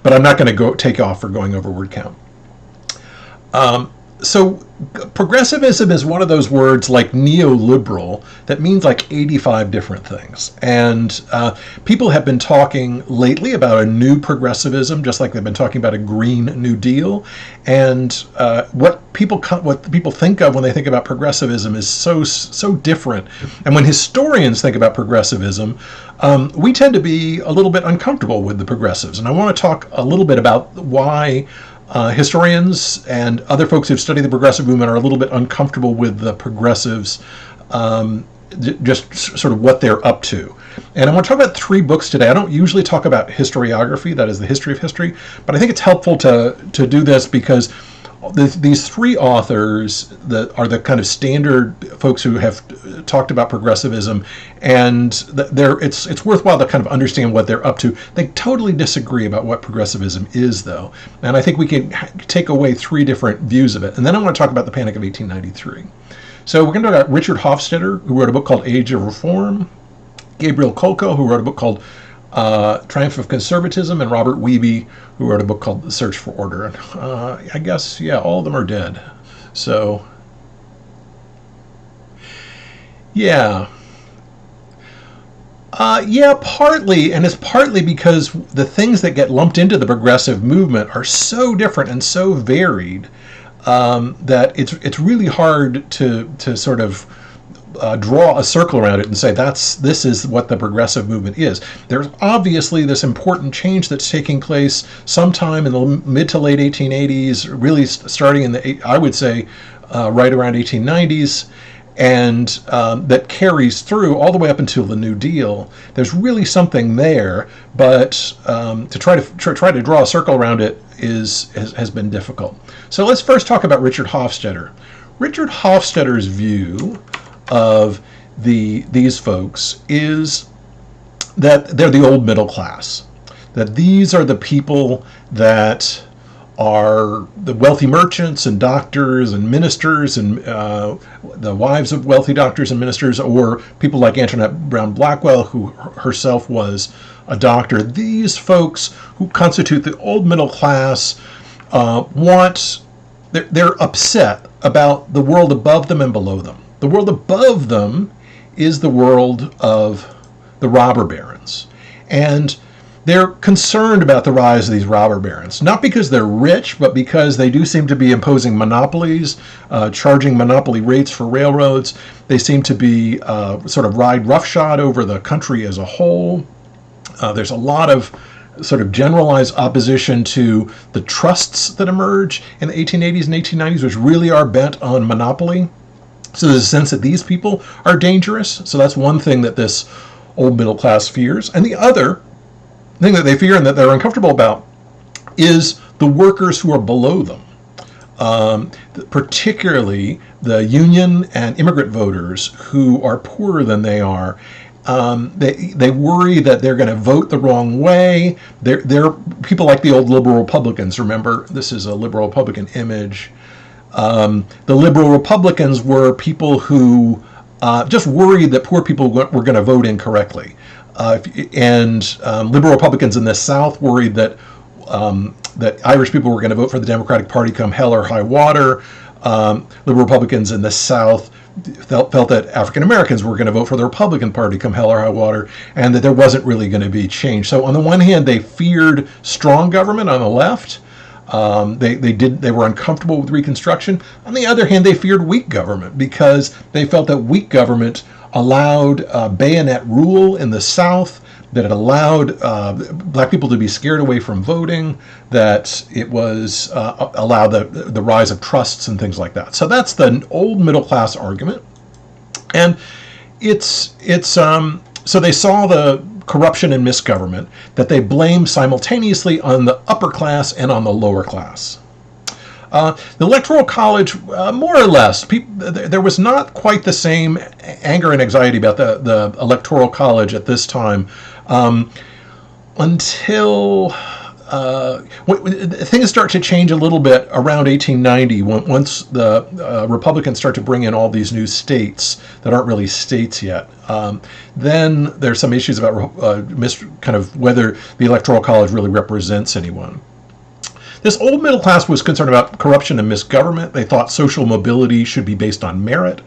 But I'm not going to go take off for going over word count. So progressivism is one of those words like neoliberal that means like 85 different things. And people have been talking lately about a new progressivism, just like they've been talking about a Green New Deal. And what people think of when they think about progressivism is so different. And when historians think about progressivism, we tend to be a little bit uncomfortable with the progressives. And I want to talk a little bit about why historians and other folks who've studied the progressive movement are a little bit uncomfortable with the progressives, just sort of what they're up to. And I want to talk about 3 books today. I don't usually talk about historiography, that is the history of history, but I think it's helpful to do this because these 3 authors that are the kind of standard folks who have talked about progressivism, and it's worthwhile to kind of understand what they're up to. They totally disagree about what progressivism is, though, and I think we can take away 3 different views of it. And then I want to talk about the Panic of 1893. So we're going to talk about Richard Hofstadter, who wrote a book called Age of Reform, Gabriel Kolko, who wrote a book called Triumph of Conservatism, and Robert Wiebe, who wrote a book called The Search for Order. And I guess, yeah, all of them are dead. So, yeah. Yeah, partly, and it's partly because the things that get lumped into the progressive movement are so different and so varied that it's really hard to sort of draw a circle around it and say this is what the progressive movement is. There's obviously this important change that's taking place sometime in the mid to late 1880s, really starting in I would say right around 1890s, and that carries through all the way up until the New Deal. There's really something there, but to try to draw a circle around it has been difficult. So let's first talk about Richard Hofstadter. Richard Hofstadter's view of these folks is that they're the old middle class, that these are the people that are the wealthy merchants and doctors and ministers and the wives of wealthy doctors and ministers, or people like Antoinette Brown Blackwell, who herself was a doctor. These folks who constitute the old middle class they're upset about the world above them and below them. The world above them is the world of the robber barons. And they're concerned about the rise of these robber barons, not because they're rich, but because they do seem to be imposing monopolies, charging monopoly rates for railroads. They seem to be sort of ride roughshod over the country as a whole. There's a lot of sort of generalized opposition to the trusts that emerge in the 1880s and 1890s, which really are bent on monopoly. So there's a sense that these people are dangerous. So that's one thing that this old middle class fears. And the other thing that they fear and that they're uncomfortable about is the workers who are below them, particularly the union and immigrant voters who are poorer than they are. They worry that they're going to vote the wrong way. They're people like the old liberal Republicans. Remember, this is a liberal Republican image. The liberal Republicans were people who just worried that poor people were going to vote incorrectly. And liberal Republicans in the South worried that Irish people were going to vote for the Democratic Party come hell or high water. Liberal Republicans in the South felt that African Americans were going to vote for the Republican Party come hell or high water, and that there wasn't really going to be change. So on the one hand, they feared strong government on the left. They were uncomfortable with Reconstruction. On the other hand, they feared weak government because they felt that weak government allowed bayonet rule in the South, that it allowed black people to be scared away from voting, that it was allowed the rise of trusts and things like that. So that's the old middle class argument, and it's so they saw the corruption and misgovernment that they blame simultaneously on the upper class and on the lower class. The Electoral College, more or less, there was not quite the same anger and anxiety about the Electoral College at this time until things start to change a little bit around 1890 once the Republicans start to bring in all these new states that aren't really states yet. Then there's some issues about kind of whether the Electoral College really represents anyone. This old middle class was concerned about corruption and misgovernment. They thought social mobility should be based on merit,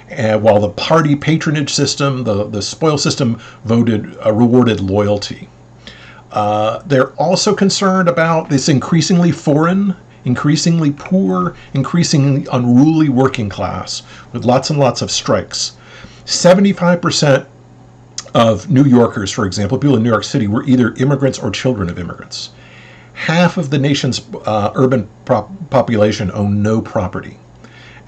while the party patronage system, the spoil system, rewarded loyalty. They're also concerned about this increasingly foreign, increasingly poor, increasingly unruly working class with lots and lots of strikes. 75% of New Yorkers, for example, people in New York City, were either immigrants or children of immigrants. Half of the nation's urban population owned no property.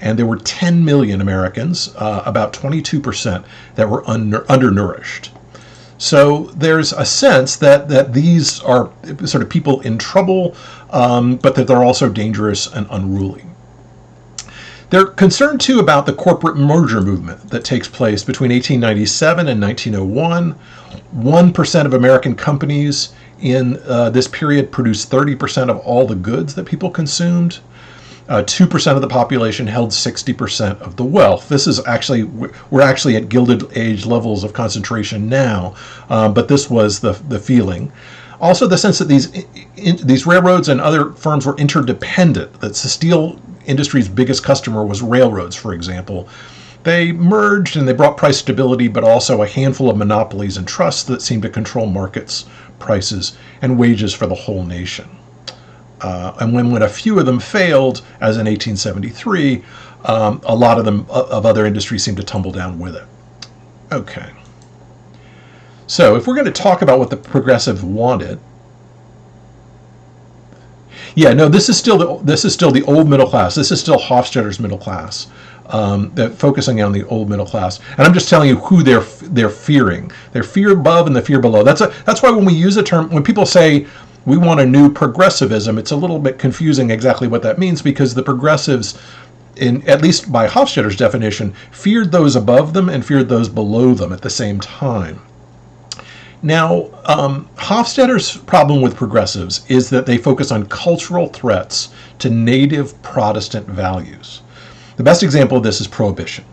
And there were 10 million Americans, about 22%, that were undernourished. So there's a sense that these are sort of people in trouble, but that they're also dangerous and unruly. They're concerned, too, about the corporate merger movement that takes place between 1897 and 1901. 1% of American companies in this period produced 30% of all the goods that people consumed. 2% of the population held 60% of the wealth. This is actually, we're actually at Gilded Age levels of concentration now, but this was the feeling. Also, the sense that these railroads and other firms were interdependent, that the steel industry's biggest customer was railroads, for example. They merged and they brought price stability, but also a handful of monopolies and trusts that seemed to control markets, prices, and wages for the whole nation. And when a few of them failed, as in 1873, a lot of them of other industries seemed to tumble down with it. Okay. So if we're going to talk about what the progressive wanted, yeah, no, this is still the old middle class. This is still Hofstadter's middle class. Focusing on the old middle class, and I'm just telling you who they're fearing. They're fear above and the fear below. That's why when we use a term, when people say we want a new progressivism, it's a little bit confusing exactly what that means, because the progressives, at least by Hofstadter's definition, feared those above them and feared those below them at the same time. Now, Hofstadter's problem with progressives is that they focus on cultural threats to native Protestant values. The best example of this is Prohibition,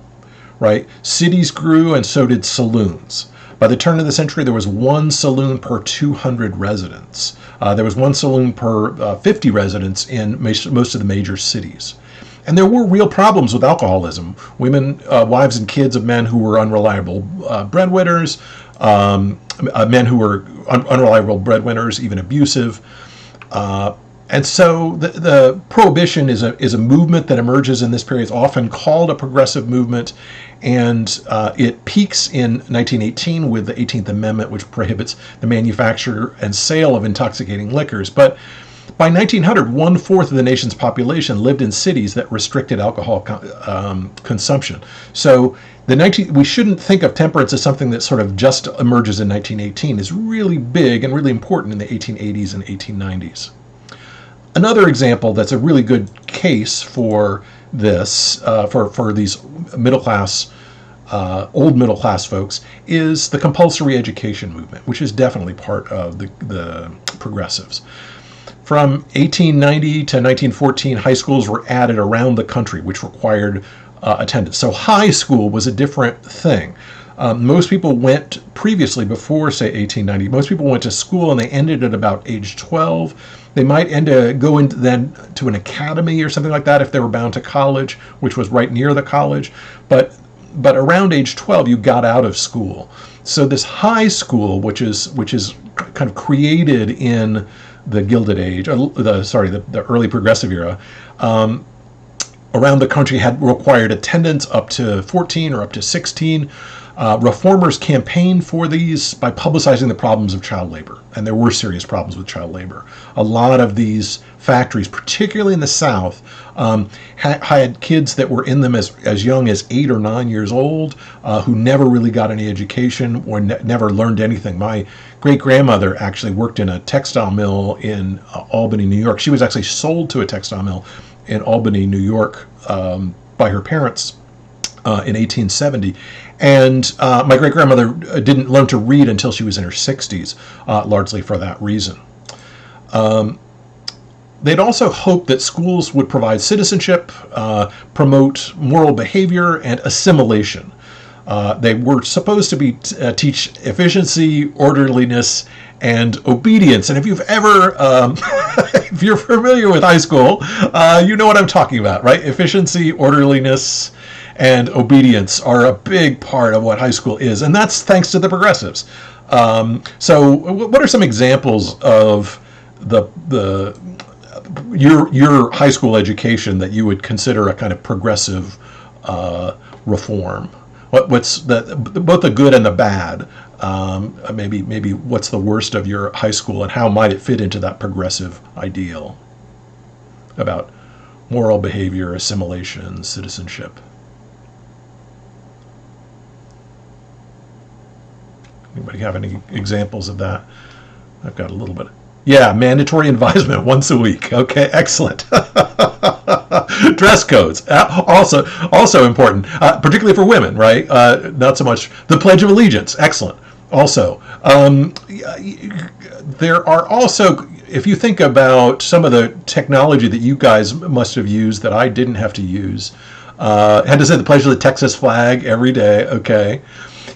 right? Cities grew and so did saloons. By the turn of the century, there was one saloon per 200 residents. There was one saloon per 50 residents in most of the major cities. And there were real problems with alcoholism. Women, wives and kids of men who were unreliable breadwinners, men who were unreliable breadwinners, even abusive. And so the Prohibition is a movement that emerges in this period. It's often called a progressive movement, and it peaks in 1918 with the 18th Amendment, which prohibits the manufacture and sale of intoxicating liquors. But by 1900, 1/4 of the nation's population lived in cities that restricted alcohol consumption. So we shouldn't think of temperance as something that sort of just emerges in 1918. It's really big and really important in the 1880s and 1890s. Another example that's a really good case for this, for these middle class, old middle class folks, is the compulsory education movement, which is definitely part of the progressives. From 1890 to 1914, high schools were added around the country, which required attendance. So high school was a different thing. Most people went previously, before, say, 1890, most people went to school and they ended at about age 12. They might go into then to an academy or something like that if they were bound to college, which was right near the college. But around age 12, you got out of school. So this high school, which is kind of created in the Gilded Age, the early progressive era, around the country had required attendance up to 14 or up to 16. Reformers campaigned for these by publicizing the problems of child labor, and there were serious problems with child labor. A lot of these factories, particularly in the South, had kids that were in them as young as 8 or 9 years old, who never really got any education or never learned anything. My great-grandmother actually worked in a textile mill in Albany, New York. She was actually sold to a textile mill in Albany, New York, by her parents in 1870. And my great-grandmother didn't learn to read until she was in her 60s, largely for that reason. They'd also hoped that schools would provide citizenship, promote moral behavior, and assimilation. They were supposed to be teach efficiency, orderliness, and obedience. And if you've ever, if you're familiar with high school, you know what I'm talking about, right? Efficiency, orderliness, and obedience are a big part of what high school is, and that's thanks to the progressives. So, what are some examples of your high school education that you would consider a kind of progressive reform? What's both the good and the bad? Maybe what's the worst of your high school, and how might it fit into that progressive ideal about moral behavior, assimilation, citizenship? Anybody have any examples of that? I've got a little bit. Yeah, mandatory advisement once a week. Okay, excellent. Dress codes, also important, particularly for women, right? Not so much the Pledge of Allegiance. Excellent. Also, there are also, if you think about some of the technology that you guys must have used that I didn't have to use, had to say the Pledge of the Texas flag every day. Okay.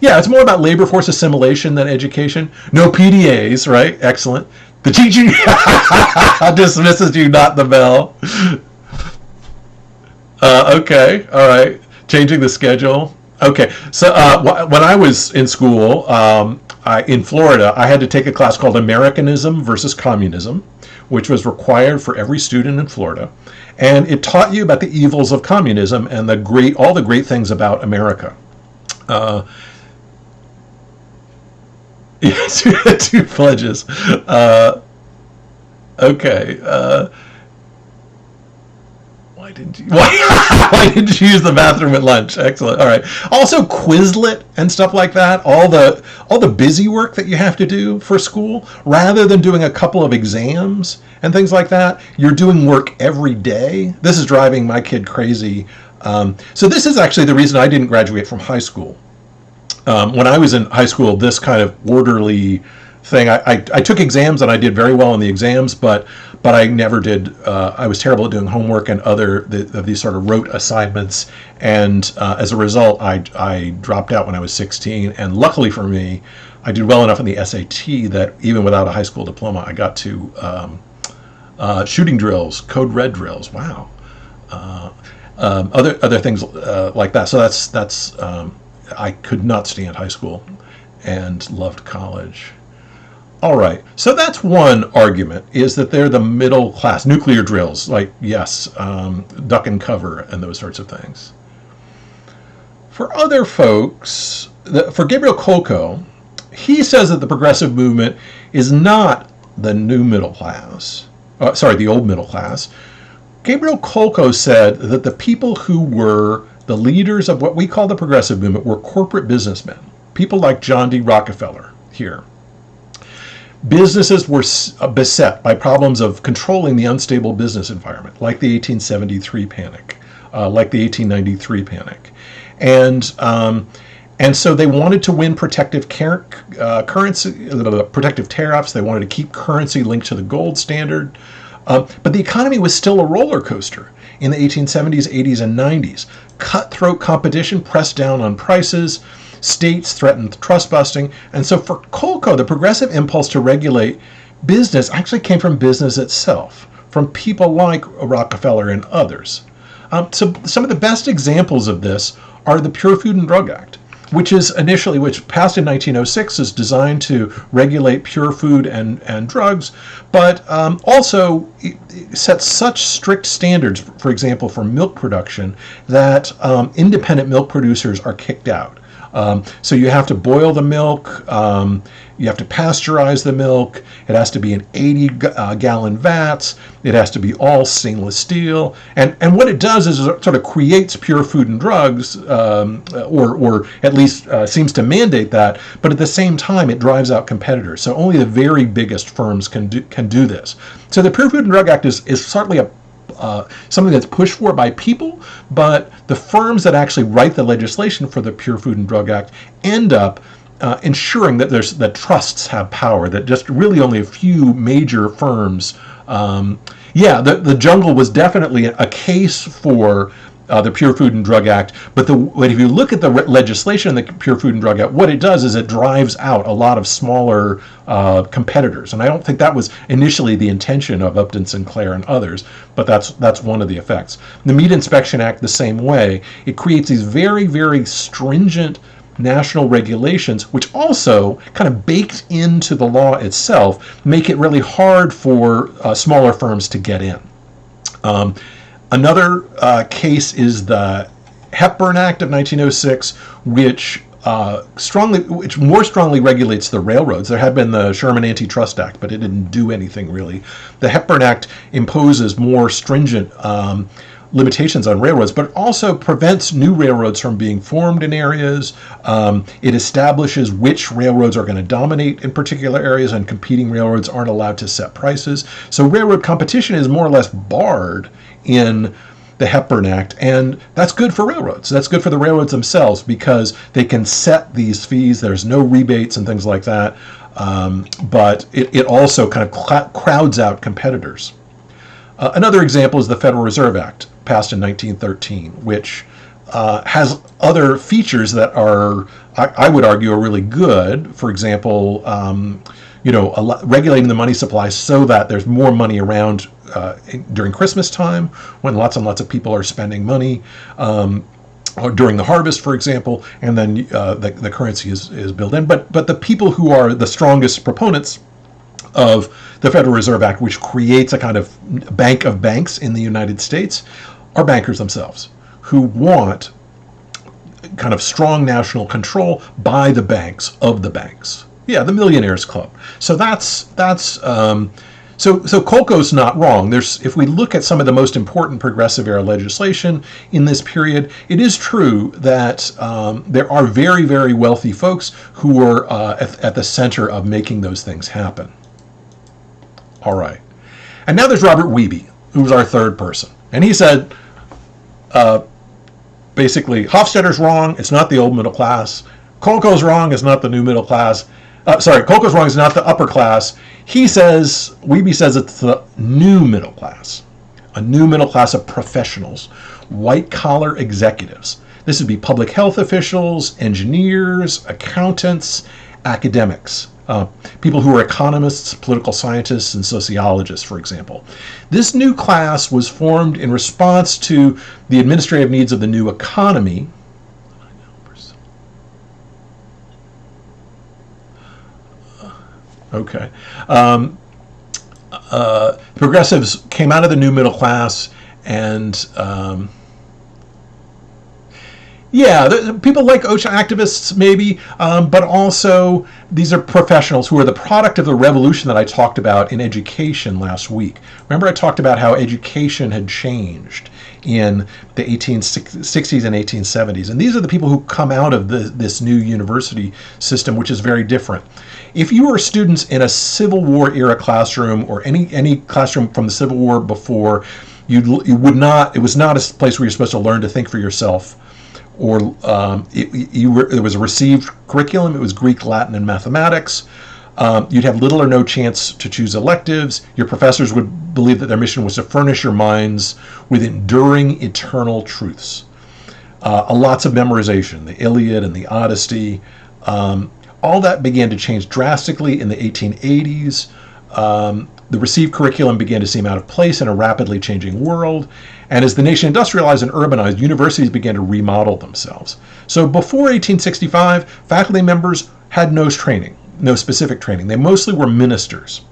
Yeah, it's more about labor force assimilation than education. No PDAs, right? Excellent. The teaching dismisses you, not the bell. Okay, all right. Changing the schedule. Okay, so when I was in school in Florida, I had to take a class called Americanism versus Communism, which was required for every student in Florida, and it taught you about the evils of communism and all the great things about America. Yes, two pledges. Okay. Why didn't you use the bathroom at lunch? Excellent. All right. Also, Quizlet and stuff like that. All the busy work that you have to do for school, rather than doing a couple of exams and things like that, you're doing work every day. This is driving my kid crazy. So this is actually the reason I didn't graduate from high school. When I was in high school, this kind of orderly thing, I took exams and I did very well in the exams, but I never did. I was terrible at doing homework and other of these sort of rote assignments, and as a result, I dropped out when I was 16. And luckily for me, I did well enough in the SAT that even without a high school diploma, I got to shooting drills, code red drills. Wow, other things like that. So that's. I could not stand high school and loved college. All right, so that's one argument, is that they're the middle class. Nuclear drills, like, yes, duck and cover and those sorts of things. For other folks, for Gabriel Kolko, he says that the progressive movement is not the new middle class. The old middle class. Gabriel Kolko said that the people who were the leaders of what we call the progressive movement were corporate businessmen, people like John D. Rockefeller here. Businesses were beset by problems of controlling the unstable business environment, like the 1873 panic, like the 1893 panic. And so they wanted to win protective currency, protective tariffs. They wanted to keep currency linked to the gold standard. But the economy was still a roller coaster in the 1870s, 80s, and 90s. Cutthroat competition pressed down on prices. States threatened trust busting. And so for Kolko, the progressive impulse to regulate business actually came from business itself, from people like Rockefeller and others. So some of the best examples of this are the Pure Food and Drug Act, which passed in 1906, is designed to regulate pure food and drugs, but also it sets such strict standards, for example, for milk production, that independent milk producers are kicked out. So you have to boil the milk, you have to pasteurize the milk, it has to be in 80-gallon vats, it has to be all stainless steel, and what it does is it sort of creates pure food and drugs, or at least seems to mandate that, but at the same time it drives out competitors. So only the very biggest firms can do this. So the Pure Food and Drug Act is certainly something that's pushed for by people, but the firms that actually write the legislation for the Pure Food and Drug Act end up ensuring that that trusts have power, that just really only a few major firms. The jungle was definitely a case for the Pure Food and Drug Act, but if you look at the legislation in the Pure Food and Drug Act, what it does is it drives out a lot of smaller competitors, and I don't think that was initially the intention of Upton Sinclair and others, but that's one of the effects. The Meat Inspection Act, the same way, it creates these very, very stringent national regulations, which also kind of baked into the law itself, make it really hard for smaller firms to get in. Another case is the Hepburn Act of 1906, which more strongly regulates the railroads. There had been the Sherman Antitrust Act, but it didn't do anything really. The Hepburn Act imposes more stringent limitations on railroads, but it also prevents new railroads from being formed in areas. It establishes which railroads are going to dominate in particular areas, and competing railroads aren't allowed to set prices. So railroad competition is more or less barred in the Hepburn Act, and that's good for railroads. That's good for the railroads themselves because they can set these fees. There's no rebates and things like that, but it also kind of crowds out competitors. Another example is the Federal Reserve Act, passed in 1913, which has other features that are, I would argue, are really good. For example, regulating the money supply so that there's more money around during Christmas time, when lots and lots of people are spending money, or during the harvest, for example, and then the currency is built in. But the people who are the strongest proponents of the Federal Reserve Act, which creates a kind of bank of banks in the United States, are bankers themselves who want kind of strong national control by the banks of the banks. Yeah, the Millionaires Club. So so Kolko's not wrong. If we look at some of the most important progressive era legislation in this period, it is true that there are very, very wealthy folks who are at the center of making those things happen. All right. And now there's Robert Wiebe, who's our third person. And he said, basically, Hofstadter's wrong. It's not the old middle class. Kolko's wrong. It's not the new middle class. Kolko's wrong. It's not the upper class. Wiebe says it's the new middle class. A new middle class of professionals, white-collar executives. This would be public health officials, engineers, accountants, academics. People who are economists, political scientists, and sociologists, for example. This new class was formed in response to the administrative needs of the new economy. Okay. Progressives came out of the new middle class, and people like OSHA activists maybe, but also these are professionals who are the product of the revolution that I talked about in education last week. Remember I talked about how education had changed in the 1860s and 1870s, and these are the people who come out of this new university system, which is very different. If you were students in a Civil War era classroom or any classroom from the Civil War before, it was not a place where you're supposed to learn to think for yourself. Or there was a received curriculum. It was Greek, Latin, and mathematics. You'd have little or no chance to choose electives. Your professors would believe that their mission was to furnish your minds with enduring eternal truths. Lots of memorization, the Iliad and the Odyssey. All that began to change drastically in the 1880s. The received curriculum began to seem out of place in a rapidly changing world. And as the nation industrialized and urbanized, universities began to remodel themselves. So before 1865, faculty members had no specific training. They mostly were ministers.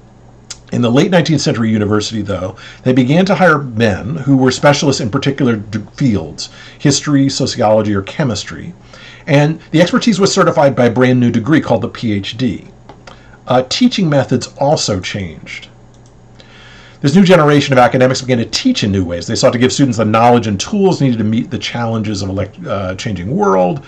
In the late 19th century university, though, they began to hire men who were specialists in particular fields, history, sociology, or chemistry. And the expertise was certified by a brand new degree called the PhD. Teaching methods also changed. This new generation of academics began to teach in new ways. They sought to give students the knowledge and tools needed to meet the challenges of a changing world.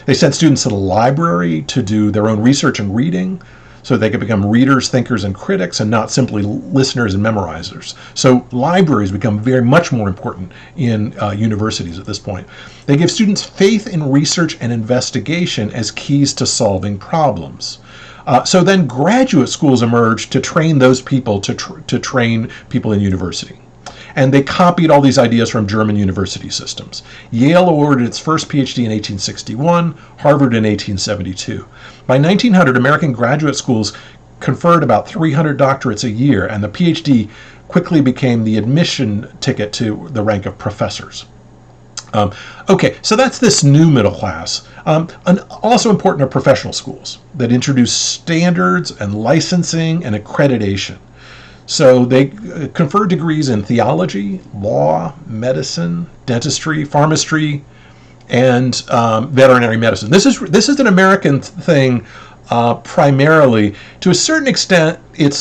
They sent students to the library to do their own research and reading. so they could become readers, thinkers, and critics, and not simply listeners and memorizers. So libraries become very much more important in universities at this point. They give students faith in research and investigation as keys to solving problems. So then graduate schools emerged to train those people to train people in university. And they copied all these ideas from German university systems. Yale awarded its first PhD in 1861, Harvard in 1872. By 1900, American graduate schools conferred about 300 doctorates a year, and the PhD quickly became the admission ticket to the rank of professors. Okay, so that's this new middle class. And also important are professional schools that introduce standards and licensing and accreditation. So they confer degrees in theology, law, medicine, dentistry, pharmacy, and veterinary medicine. This is an American thing primarily. To a certain extent, it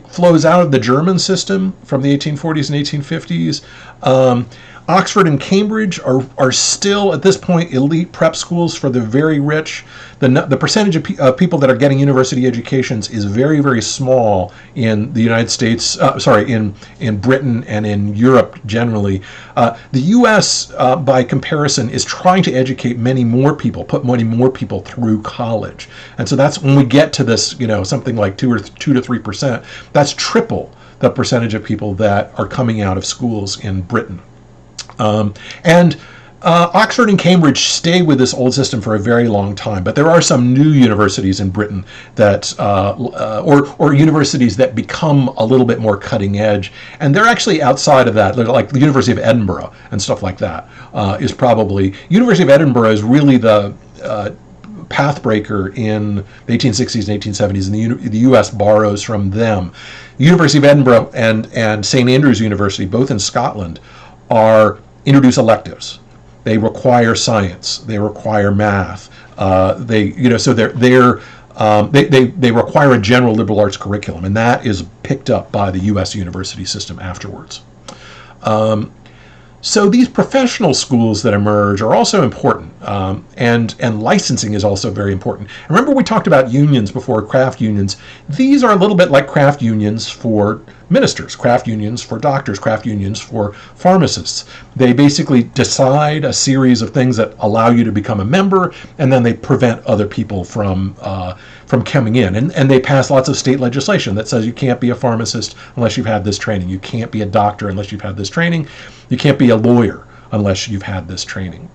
flows out of the German system from the 1840s and 1850s. Oxford and Cambridge are still, at this point, elite prep schools for the very rich. The percentage of people that are getting university educations is very, very small in the United States, in Britain and in Europe generally. The U.S., by comparison, is trying to educate many more people, put many more people through college. And so that's when we get to this, something like 2 to 3%. That's triple the percentage of people that are coming out of schools in Britain. Oxford and Cambridge stay with this old system for a very long time, but there are some new universities in Britain that, or universities that become a little bit more cutting edge, and they're actually outside of that, like the University of Edinburgh and stuff like that. University of Edinburgh is really the pathbreaker in the 1860s and 1870s, and the U.S. borrows from them. University of Edinburgh and St. Andrews University, both in Scotland, introduce electives. They require science. They require math. They require a general liberal arts curriculum, and that is picked up by the U.S. university system afterwards. So these professional schools that emerge are also important, and licensing is also very important. Remember, we talked about unions before, craft unions. These are a little bit like craft unions for ministers, craft unions for doctors, craft unions for pharmacists. They basically decide a series of things that allow you to become a member, and then they prevent other people from coming in. And they pass lots of state legislation that says you can't be a pharmacist unless you've had this training. You can't be a doctor unless you've had this training. You can't be a lawyer unless you've had this training.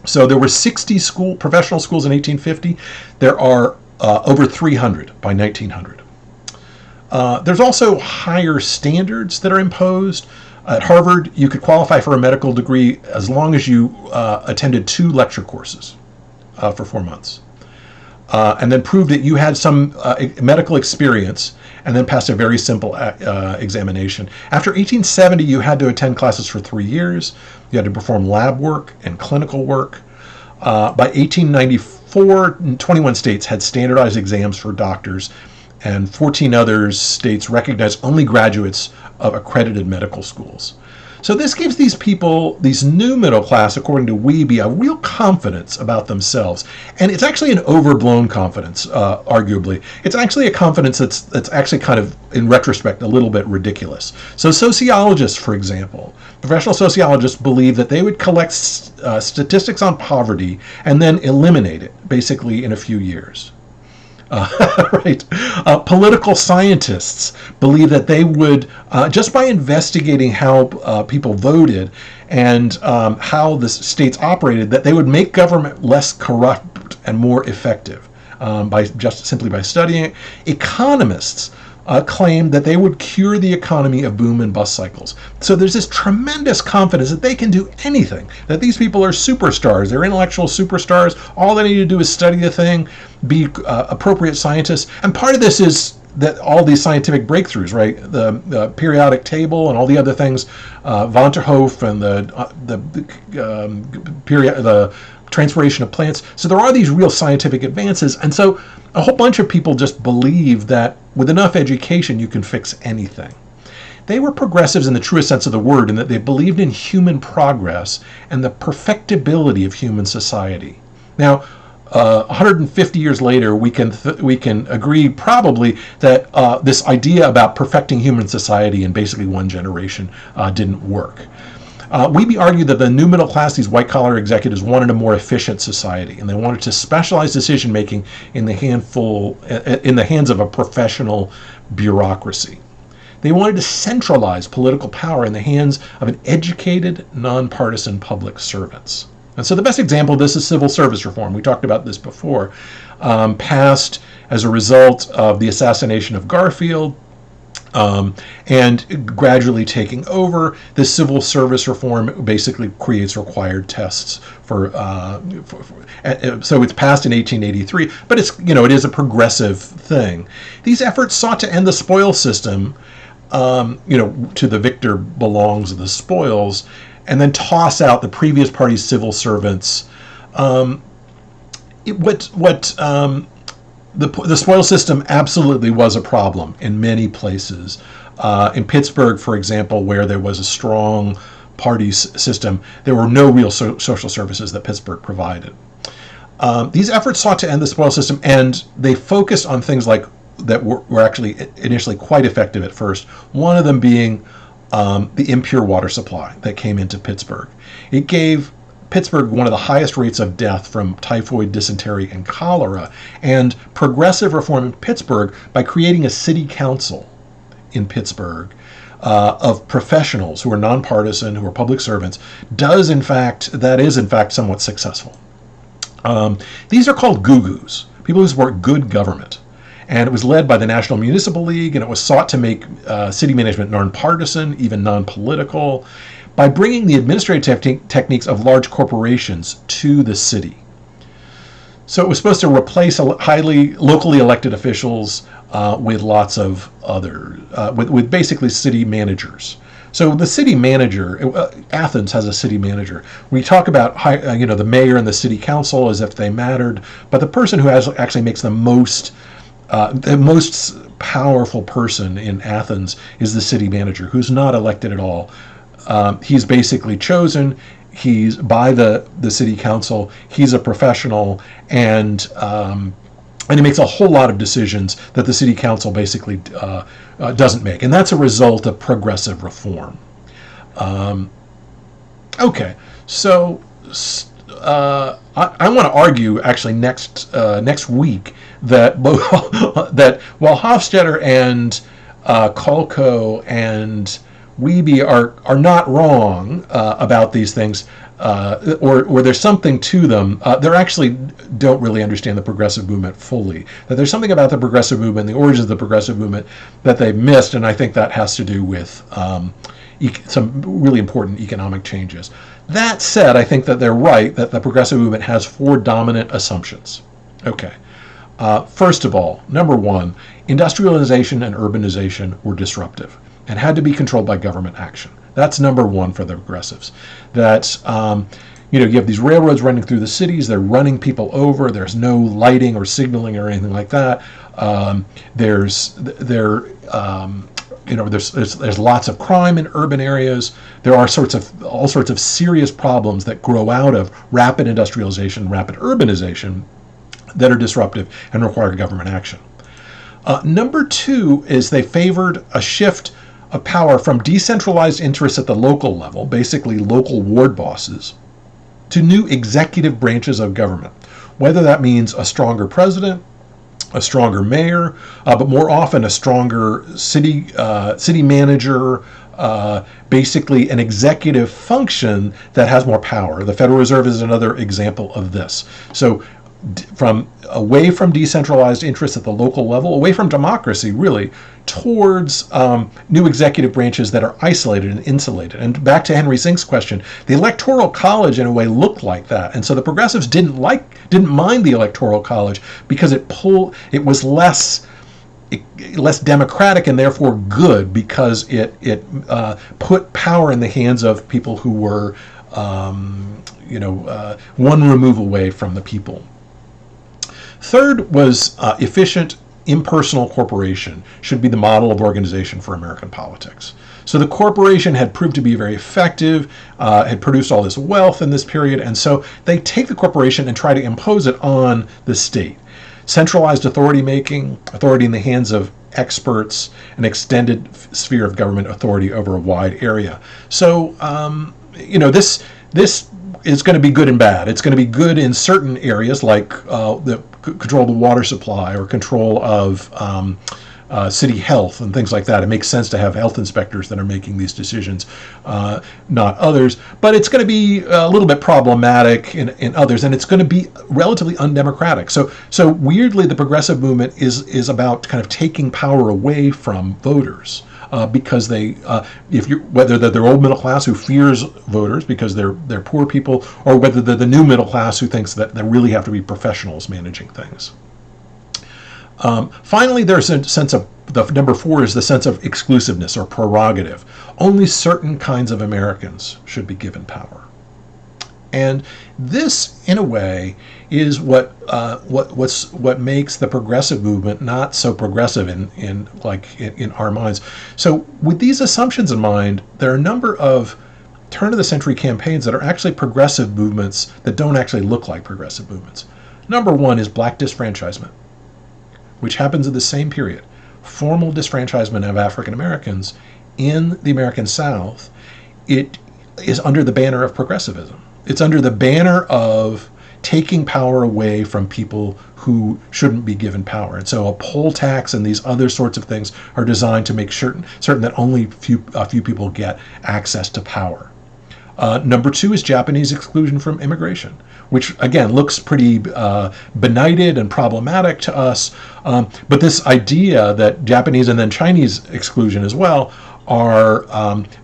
So there were 60 professional schools in 1850. There are over 300 by 1900. There's also higher standards that are imposed. At Harvard, you could qualify for a medical degree as long as you attended 2 lecture courses for 4 months. And then proved that you had some medical experience, and then passed a very simple examination. After 1870, you had to attend classes for 3 years. You had to perform lab work and clinical work. By 1894, 21 states had standardized exams for doctors, and 14 other states recognized only graduates of accredited medical schools. So this gives these people, these new middle class, according to Wiebe, a real confidence about themselves. And it's actually an overblown confidence, arguably. It's actually a confidence that's actually kind of, in retrospect, a little bit ridiculous. So sociologists, for example, professional sociologists believe that they would collect statistics on poverty and then eliminate it, basically, in a few years. Right. Political scientists believe that they would, just by investigating how people voted and how the states operated, that they would make government less corrupt and more effective simply by studying it. Economists claim that they would cure the economy of boom and bust cycles. So there's this tremendous confidence that they can do anything, that these people are superstars, they're intellectual superstars, all they need to do is study the thing, be appropriate scientists. And part of this is that all these scientific breakthroughs, right, the periodic table and all the other things, Van der Hoef and the transpiration of plants. So there are these real scientific advances, and so a whole bunch of people just believe that with enough education you can fix anything. They were progressives in the truest sense of the word, in that they believed in human progress and the perfectibility of human society. Now, 150 years later, we can agree probably that this idea about perfecting human society in basically one generation didn't work. Weeby argued that the new middle class, these white-collar executives, wanted a more efficient society, and they wanted to specialize decision-making in the hands of a professional bureaucracy. They wanted to centralize political power in the hands of an educated, nonpartisan public servants. And so the best example of this is civil service reform. We talked about this before, passed as a result of the assassination of Garfield, and gradually taking over. This civil service reform basically creates required tests so it's passed in 1883, but it is a progressive thing. These efforts sought to end the spoils system. To the victor belongs the spoils, and then toss out the previous party's civil servants. The spoils system absolutely was a problem in many places. In Pittsburgh, for example, where there was a strong party system, there were no real social services that Pittsburgh provided. These efforts sought to end the spoils system, and they focused on things like that were actually initially quite effective at first. One of them being the impure water supply that came into Pittsburgh. It gave Pittsburgh one of the highest rates of death from typhoid, dysentery, and cholera. And progressive reform in Pittsburgh, by creating a city council in Pittsburgh of professionals who are nonpartisan, who are public servants, that is in fact somewhat successful. These are called GUGUs, people who support good government. And it was led by the National Municipal League, and it was sought to make city management nonpartisan, even non-political, by bringing the administrative techniques of large corporations to the city. So it was supposed to replace highly locally elected officials with lots of other, with basically city managers. So the city manager, Athens has a city manager. We talk about the mayor and the city council as if they mattered, but the person who actually makes the most powerful person in Athens is the city manager, who's not elected at all. He's basically chosen. He's by the city council. He's a professional, and he makes a whole lot of decisions that the city council basically doesn't make, and that's a result of progressive reform. Okay, so I want to argue actually next week that that while Hofstadter and Kolko and Weeby are not wrong about these things, or there's something to them, they actually don't really understand the progressive movement fully. That there's something about the progressive movement, the origins of the progressive movement, that they've missed, and I think that has to do with some really important economic changes. That said, I think that they're right that the progressive movement has four dominant assumptions. Okay. First of all, number one, industrialization and urbanization were disruptive and had to be controlled by government action. That's number one for the progressives. That you have these railroads running through the cities. They're running people over. There's no lighting or signaling or anything like that. There's lots of crime in urban areas. There are all sorts of serious problems that grow out of rapid industrialization, rapid urbanization, that are disruptive and require government action. Number two is they favored a shift of power from decentralized interests at the local level, basically local ward bosses, to new executive branches of government, whether that means a stronger president, a stronger mayor, but more often a stronger city manager, basically an executive function that has more power. The Federal Reserve is another example of this. So away from decentralized interests at the local level, away from democracy, really, towards new executive branches that are isolated and insulated. And back to Henry Zink's question, the Electoral College, in a way, looked like that. And so the progressives didn't mind the Electoral College because it was less democratic and therefore good, because it put power in the hands of people who were one remove away from the people. Third was efficient impersonal corporation should be the model of organization for American politics. So the corporation had proved to be very effective, had produced all this wealth in this period, and so they take the corporation and try to impose it on the state. Centralized authority making, authority in the hands of experts, an extended sphere of government authority over a wide area. So, this is going to be good and bad. It's going to be good in certain areas like the control of the water supply or control of city health and things like that. It makes sense to have health inspectors that are making these decisions, not others. But it's going to be a little bit problematic in others, and it's going to be relatively undemocratic. So weirdly, the progressive movement is about kind of taking power away from voters. Because they, whether they're old middle class who fears voters because they're poor people, or whether they're the new middle class who thinks that they really have to be professionals managing things. Finally, there's a sense of, number 4 is the sense of exclusiveness or prerogative. Only certain kinds of Americans should be given power. And this, in a way, is what makes the progressive movement not so progressive in our minds. So, with these assumptions in mind, there are a number of turn of the century campaigns that are actually progressive movements that don't actually look like progressive movements. Number 1 is black disfranchisement, which happens in the same period. Formal disfranchisement of African Americans in the American South. It is under the banner of progressivism. It's under the banner of taking power away from people who shouldn't be given power. And so a poll tax and these other sorts of things are designed to make certain that only a few people get access to power. Number 2 is Japanese exclusion from immigration, which again looks pretty benighted and problematic to us. But this idea that Japanese and then Chinese exclusion as well are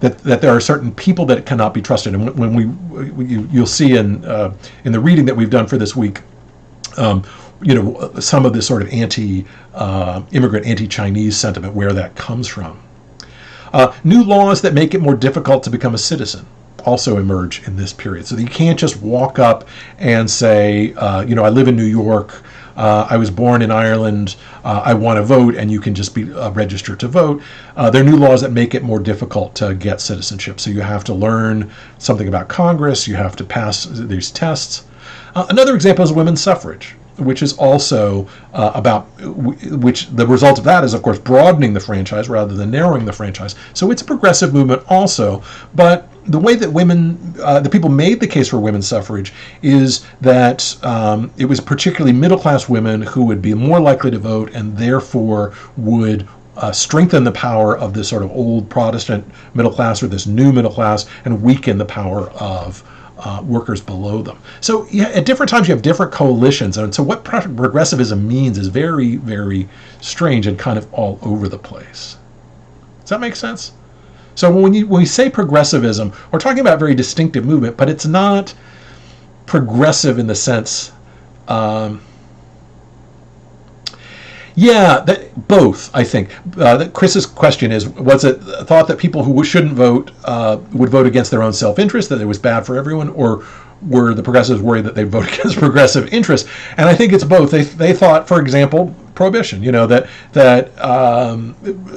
that there are certain people that cannot be trusted. And when you'll see in the reading that we've done for this week, some of this sort of anti-immigrant, anti-Chinese sentiment, where that comes from. New laws that make it more difficult to become a citizen also emerge in this period. So that you can't just walk up and say, I live in New York, I was born in Ireland, I want to vote, and you can just be registered to vote. There are new laws that make it more difficult to get citizenship. So you have to learn something about Congress, you have to pass these tests. Another example is women's suffrage, which is also which the result of that is, of course, broadening the franchise rather than narrowing the franchise. So it's a progressive movement also, but the way that the people made the case for women's suffrage is that it was particularly middle-class women who would be more likely to vote and therefore would strengthen the power of this sort of old Protestant middle class or this new middle class and weaken the power of workers below them. So at different times you have different coalitions, and so what progressivism means is very, very strange and kind of all over the place. Does that make sense? So when we say progressivism, we're talking about a very distinctive movement, but it's not progressive in the sense, both, I think. Chris's question is, was it thought that people who shouldn't vote would vote against their own self-interest, that it was bad for everyone, or were the progressives worried that they'd vote against progressive interests? And I think it's both. They thought, for example, prohibition, that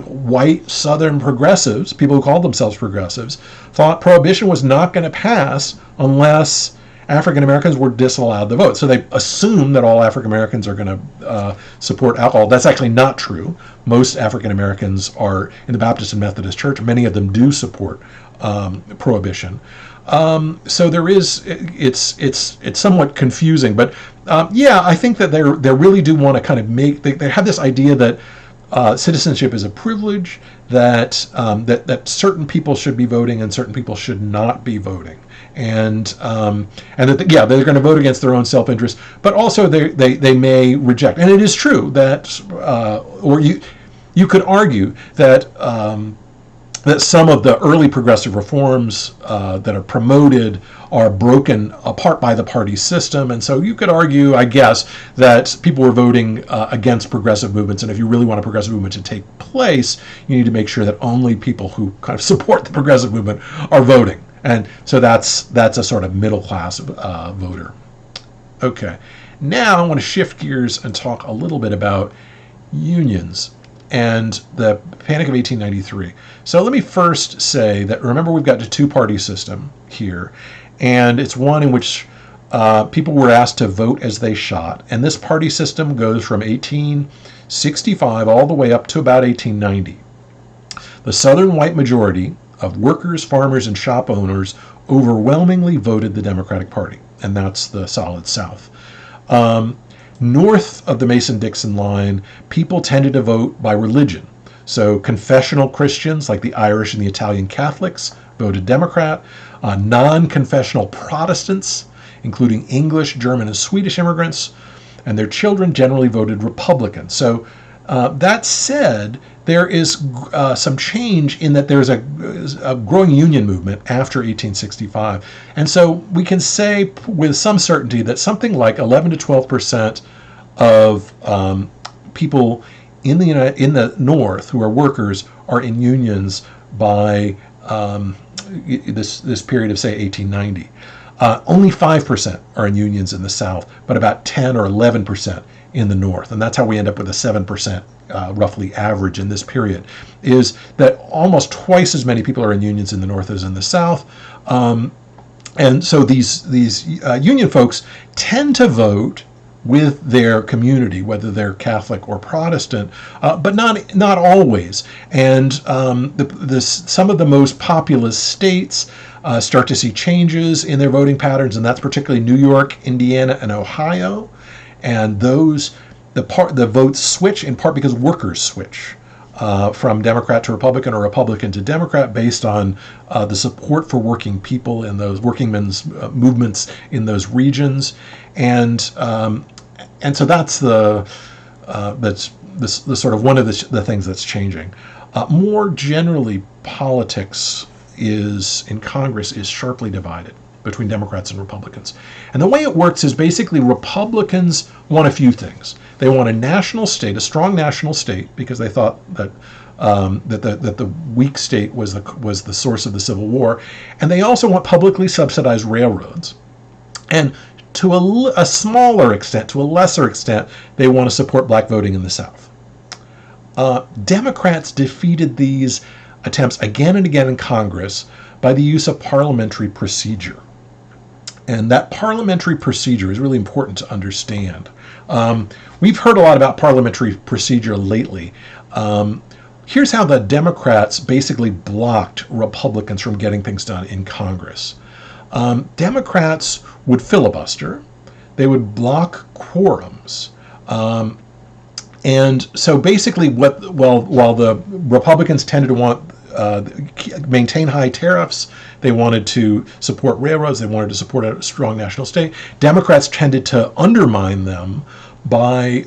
white Southern progressives, people who called themselves progressives, thought prohibition was not going to pass unless African Americans were disallowed to vote. So they assume that all African Americans are going to support alcohol. That's actually not true. Most African Americans are in the Baptist and Methodist Church. Many of them do support prohibition. So there is, it's somewhat confusing, but I think that they really do want to kind of they have this idea that citizenship is a privilege, that that certain people should be voting and certain people should not be voting, and that they're going to vote against their own self-interest, but also they may reject. And it is true that, or you could argue that that some of the early progressive reforms that are promoted are broken apart by the party system. And so you could argue, I guess, that people were voting against progressive movements. And if you really want a progressive movement to take place, you need to make sure that only people who kind of support the progressive movement are voting. And so that's a sort of middle class voter. Okay, now I want to shift gears and talk a little bit about unions and the Panic of 1893. So let me first say that, remember, we've got a two-party system here, and it's one in which people were asked to vote as they shot. And this party system goes from 1865 all the way up to about 1890. The Southern white majority of workers, farmers, and shop owners overwhelmingly voted the Democratic Party, and that's the Solid South. North of the Mason-Dixon line, people tended to vote by religion. So confessional Christians, like the Irish and the Italian Catholics, voted Democrat. Non-confessional Protestants, including English, German, and Swedish immigrants, and their children generally voted Republican. So that said, there is some change in that there's a growing union movement after 1865. And so we can say with some certainty that something like 11 to 12% of people in the North who are workers are in unions by this period of, say, 1890. Only 5% are in unions in the South, but about 10 or 11% in the North. And that's how we end up with a 7% roughly average in this period, is that almost twice as many people are in unions in the North as in the South. And so these union folks tend to vote with their community, whether they're Catholic or Protestant, but not always. And some of the most populous states start to see changes in their voting patterns, and that's particularly New York, Indiana, and Ohio. And the votes switch in part because workers switch from Democrat to Republican or Republican to Democrat based on the support for working people in those working men's movements in those regions, and so that's the sort of one of the things that's changing. More generally, politics in Congress is sharply divided between Democrats and Republicans. And the way it works is basically Republicans want a few things. They want a national state, a strong national state, because they thought that that the weak state was the source of the Civil War, and they also want publicly subsidized railroads. And to a smaller extent, to a lesser extent, they want to support black voting in the South. Democrats defeated these attempts again and again in Congress by the use of parliamentary procedure. And that parliamentary procedure is really important to understand. We've heard a lot about parliamentary procedure lately. Here's how the Democrats basically blocked Republicans from getting things done in Congress. Democrats would filibuster. They would block quorums. And so basically while the Republicans tended to want maintain high tariffs, they wanted to support railroads, they wanted to support a strong national state, Democrats tended to undermine them by,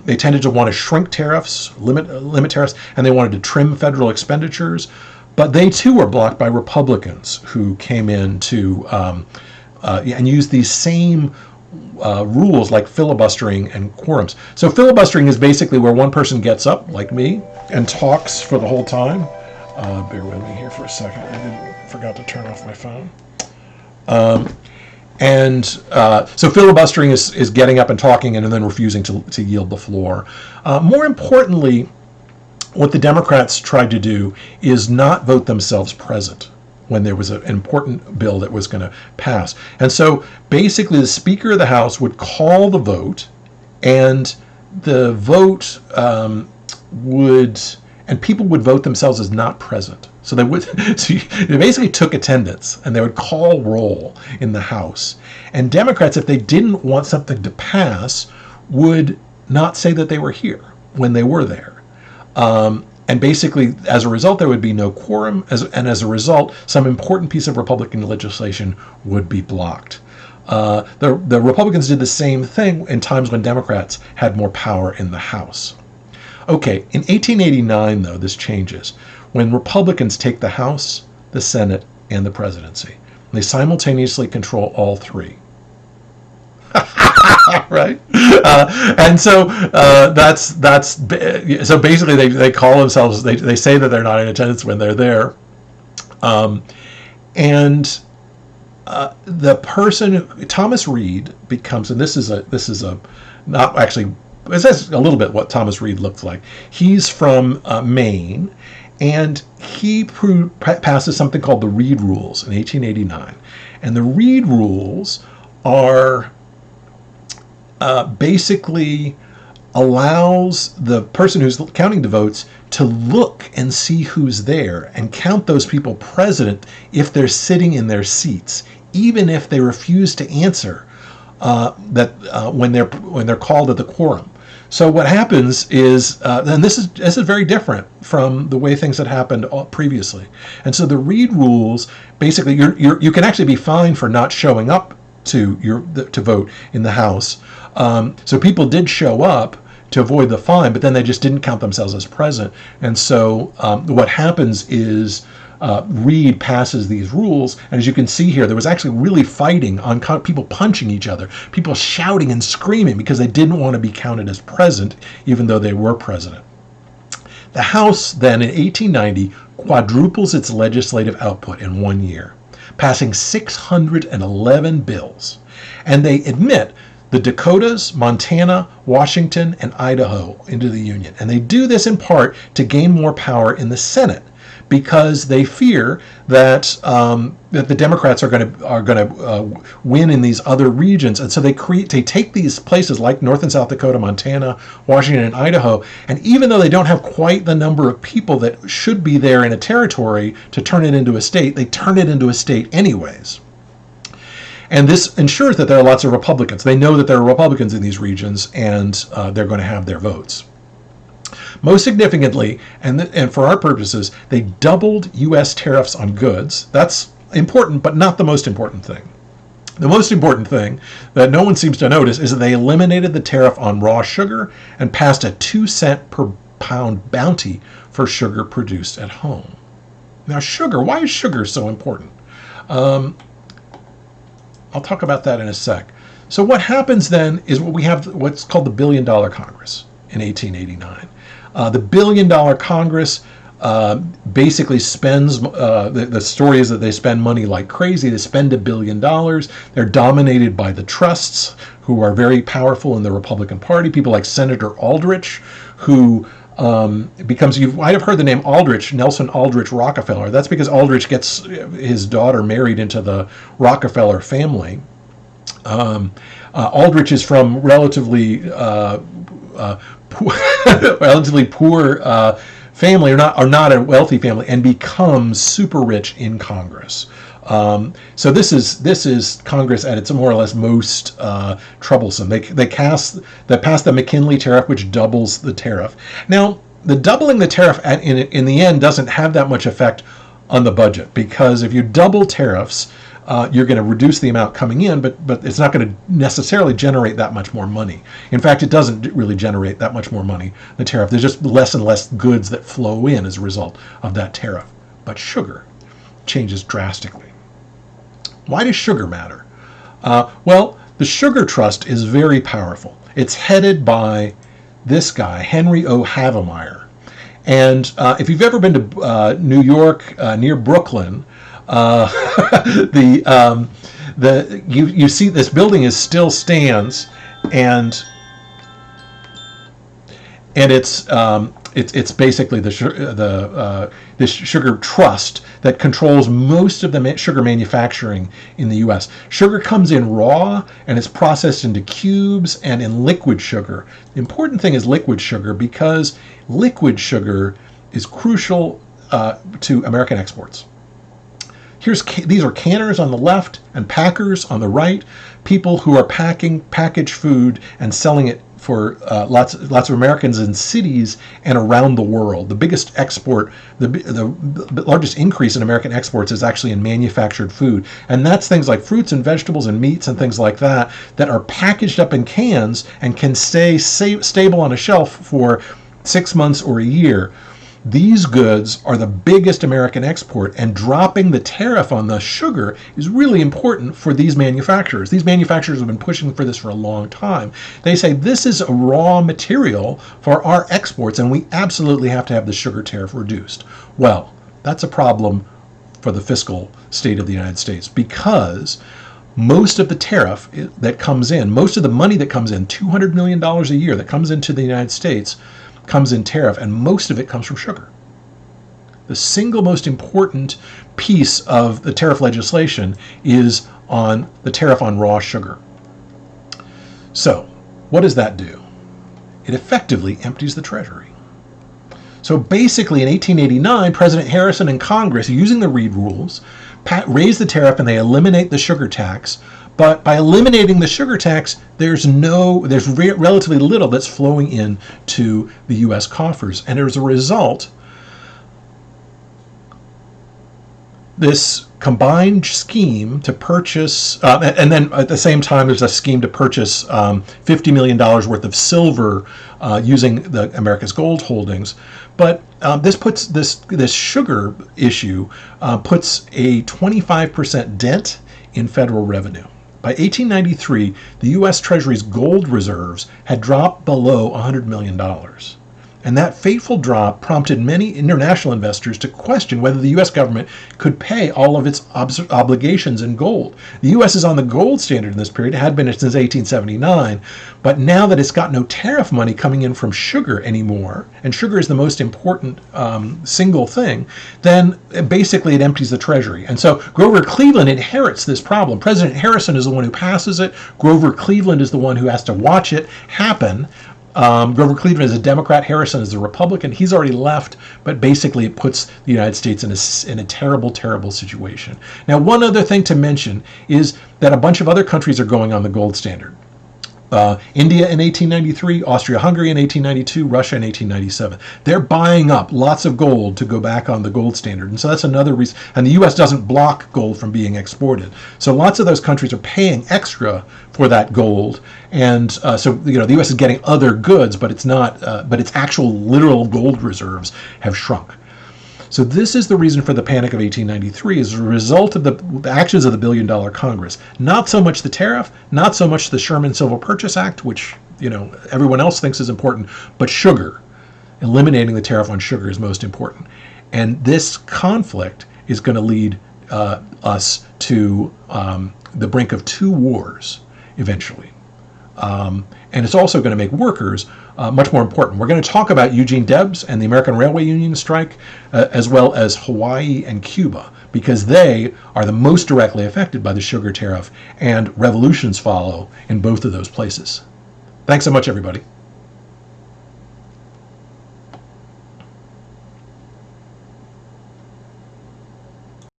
they tended to want to shrink tariffs, limit tariffs, and they wanted to trim federal expenditures. But they too were blocked by Republicans who came in to and used these same rules like filibustering and quorums. So filibustering is basically where one person gets up, like me, and talks for the whole time. Bear with me here for a second. I forgot to turn off my phone. So filibustering is getting up and talking and then refusing to yield the floor. More importantly, what the Democrats tried to do is not vote themselves present when there was an important bill that was going to pass. And so basically the Speaker of the House would call the vote, and the vote and people would vote themselves as not present. So they basically took attendance, and they would call roll in the House. And Democrats, if they didn't want something to pass, would not say that they were here when they were there. And basically, as a result, there would be no quorum, and as a result, some important piece of Republican legislation would be blocked. The Republicans did the same thing in times when Democrats had more power in the House. Okay, in 1889, though, this changes when Republicans take the House, the Senate, and the presidency. They simultaneously control all three. Right? And so so basically they call themselves, they say that they're not in attendance when they're there. The person, Thomas Reed, becomes, and this is a not actually That's a little bit what Thomas Reed looked like. He's from Maine, and he passes something called the Reed Rules in 1889. And the Reed Rules are basically allows the person who's counting the votes to look and see who's there and count those people present if they're sitting in their seats, even if they refuse to answer when they're called at the quorum. So what happens is, and this is very different from the way things had happened previously. And so the Reed Rules, basically, you can actually be fined for not showing up to vote in the House. So people did show up to avoid the fine, but then they just didn't count themselves as present. And so what happens is Reed passes these rules, and as you can see here, there was actually really fighting on people punching each other, people shouting and screaming because they didn't want to be counted as present, even though they were president. The House then in 1890 quadruples its legislative output in 1 year, passing 611 bills, and they admit the Dakotas, Montana, Washington, and Idaho into the Union. And they do this in part to gain more power in the Senate, because they fear that that the Democrats are going to win in these other regions, and so they take these places like North and South Dakota, Montana, Washington, and Idaho, and even though they don't have quite the number of people that should be there in a territory to turn it into a state, they turn it into a state anyways. And this ensures that there are lots of Republicans. They know that there are Republicans in these regions, and they're going to have their votes. Most significantly, and for our purposes, they doubled U.S. tariffs on goods. That's important, but not the most important thing. The most important thing that no one seems to notice is that they eliminated the tariff on raw sugar and passed a 2-cent per pound bounty for sugar produced at home. Now, sugar, why is sugar so important? I'll talk about that in a sec. So what happens then is we have what's called the $1 Billion Congress in 1889. The $1 Billion Congress basically spends, the story is that they spend money like crazy. They spend $1 billion. They're dominated by the trusts, who are very powerful in the Republican Party. People like Senator Aldrich, who you might have heard the name Aldrich, Nelson Aldrich Rockefeller. That's because Aldrich gets his daughter married into the Rockefeller family. Aldrich is from relatively poor family, or not a wealthy family, and becomes super rich in Congress. So this is Congress at its more or less most troublesome. They pass the McKinley tariff, which doubles the tariff. Now, the doubling the tariff in the end doesn't have that much effect on the budget, because if you double tariffs, you're going to reduce the amount coming in, but it's not going to necessarily generate that much more money. In fact, it doesn't really generate that much more money, the tariff. There's just less and less goods that flow in as a result of that tariff. But sugar changes drastically. Why does sugar matter? Well, the Sugar Trust is very powerful. It's headed by this guy, Henry O. Havemeyer. And if you've ever been to New York, near Brooklyn, you see this building still stands, and it's basically this Sugar Trust that controls most of the sugar manufacturing in the U.S. Sugar comes in raw, and it's processed into cubes and in liquid sugar. The important thing is liquid sugar, because liquid sugar is crucial to American exports. These are canners on the left and packers on the right, people who are packing packaged food and selling it for lots of Americans in cities and around the world. The biggest export, the largest increase in American exports is actually in manufactured food. And that's things like fruits and vegetables and meats and things like that are packaged up in cans and can stay stable on a shelf for 6 months or a year. These goods are the biggest American export, and dropping the tariff on the sugar is really important for these manufacturers. These manufacturers have been pushing for this for a long time. They say this is a raw material for our exports, and we absolutely have to have the sugar tariff reduced. Well, that's a problem for the fiscal state of the United States, because most of the tariff that comes in, most of the money that comes in, $200 million a year that comes into the United States, comes in tariff, and most of it comes from sugar. The single most important piece of the tariff legislation is on the tariff on raw sugar. So, what does that do? It effectively empties the Treasury. So basically, in 1889, President Harrison and Congress, using the Reed rules, raise the tariff and they eliminate the sugar tax. But by eliminating the sugar tax, there's relatively little that's flowing into the U.S. coffers. And as a result, this combined scheme to purchase, and then at the same time, there's a scheme to purchase $50 million worth of silver using America's gold holdings. But this sugar issue puts a 25% dent in federal revenue. By 1893, the U.S. Treasury's gold reserves had dropped below $100 million. And that fateful drop prompted many international investors to question whether the U.S. government could pay all of its obligations in gold. The U.S. is on the gold standard in this period. It had been since 1879. But now that it's got no tariff money coming in from sugar anymore, and sugar is the most important single thing, then basically it empties the Treasury. And so Grover Cleveland inherits this problem. President Harrison is the one who passes it. Grover Cleveland is the one who has to watch it happen. Grover Cleveland is a Democrat. Harrison is a Republican. He's already left, but basically it puts the United States in a terrible, terrible situation. Now, one other thing to mention is that a bunch of other countries are going on the gold standard. India in 1893, Austria-Hungary in 1892, Russia in 1897. They're buying up lots of gold to go back on the gold standard. And so that's another reason. And the U.S. doesn't block gold from being exported. So lots of those countries are paying extra for that gold. And so the U.S. is getting other goods, but it's not. But its actual literal gold reserves have shrunk. So this is the reason for the Panic of 1893, as a result of the actions of the $1 billion Congress. Not so much the tariff, not so much the Sherman Civil Purchase Act, which everyone else thinks is important, but sugar. Eliminating the tariff on sugar is most important. And this conflict is going to lead us to the brink of 2 wars eventually. And it's also going to make workers much more important. We're going to talk about Eugene Debs and the American Railway Union strike, as well as Hawaii and Cuba, because they are the most directly affected by the sugar tariff, and revolutions follow in both of those places. Thanks so much, everybody.